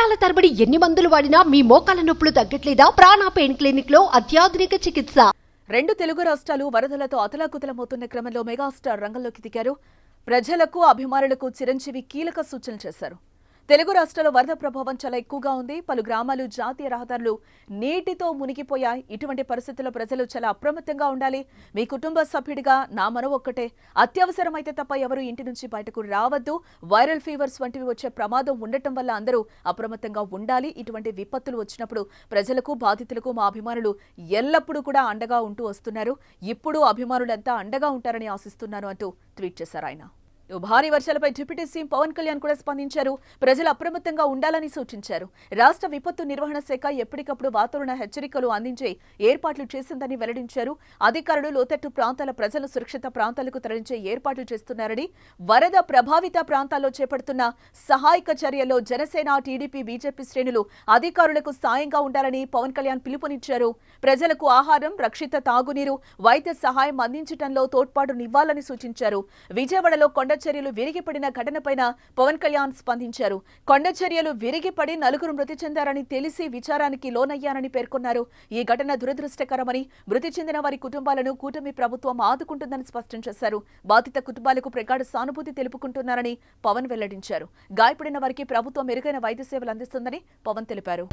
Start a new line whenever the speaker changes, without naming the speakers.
సంవత్సరాల తరబడి ఎన్ని మందులు వాడినా మీ మోకాల నొప్పులు తగ్గట్లేదా? ప్రాణ పెయిన్ క్లినిక్ లో అత్యాధునిక చికిత్స.
2 తెలుగు రాష్ట్రాలు వరదలతో అతలాకుతలమవుతున్న క్రమంలో మెగాస్టార్ రంగంలోకి దిగారు. ప్రజలకు అభిమానులకు చిరంజీవి కీలక సూచనలు చేశారు. తెలుగు రాష్ట్రాల్లో వరద ప్రభావం చాలా ఎక్కువగా ఉంది. పలు గ్రామాలు, జాతీయ రహదారులు నీటితో మునిగిపోయాయి. ఇటువంటి పరిస్థితుల్లో ప్రజలు చాలా అప్రమత్తంగా ఉండాలి. మీ కుటుంబ సభ్యుడిగా నా మనవి ఒక్కటే, అత్యవసరమైతే తప్ప ఎవరు ఇంటి నుంచి బయటకు రావద్దు. వైరల్ ఫీవర్స్ వంటివి వచ్చే ప్రమాదం ఉండటం వల్ల అందరూ అప్రమత్తంగా ఉండాలి. ఇటువంటి విపత్తులు వచ్చినప్పుడు ప్రజలకు, బాధితులకు మా అభిమానులు ఎల్లప్పుడూ కూడా అండగా ఉంటూ వస్తున్నారు. ఇప్పుడు అభిమానులంతా అండగా ఉంటారని ఆశిస్తున్నాను అంటూ ట్వీట్ చేశారు ఆయన. భారీ వర్షాలపై డిప్యూటీ సీఎం పవన్ కళ్యాణ్ కూడా స్పందించారు. ప్రజలు అప్రమత్తంగా ఉండాలని సూచించారు. రాష్ట్ర విపత్తు నిర్వహణ శాఖ ఎప్పటికప్పుడు వాతావరణ హెచ్చరికలు అందించే ఏర్పాట్లు చేసిందని వెల్లడించారు. అధికారులు లోతట్టు ప్రాంతాల ప్రజలు సురక్షిత ప్రాంతాలకు తరలించే ఏర్పాట్లు చేస్తున్నారని, వరద ప్రభావిత ప్రాంతాల్లో చేపడుతున్న సహాయక చర్యల్లో జనసేన, టీడీపీ, బీజేపీ శ్రేణులు అధికారులకు సాయంగా ఉండాలని పవన్ కళ్యాణ్ పిలుపునిచ్చారు. ప్రజలకు ఆహారం, రక్షిత తాగునీరు, వైద్య సహాయం అందించడంలో తోడ్పాటునివ్వాలని సూచించారు. విజయవాడలో కొండచర్యలు విరిగిపడిన ఘటనపైన పవన్ కళ్యాణ్ స్పందించారు. కొండచర్యలు విరిగిపడి 4 మృతి చెందారని తెలిసి విచారానికి లోనయ్యారని పేర్కొన్నారు. ఈ ఘటన దురదృష్టకరమని, మృతి చెందిన వారి కుటుంబాలను కూటమి ప్రభుత్వం ఆదుకుంటుందని స్పష్టం చేశారు. బాధిత కుటుంబాలకు ప్రగాఢ సానుభూతి తెలుపుకుంటున్నారని పవన్ వెల్లడించారు. గాయపడిన వారికి ప్రభుత్వం మెరుగైన వైద్య సేవలు అందిస్తుందని పవన్ తెలిపారు.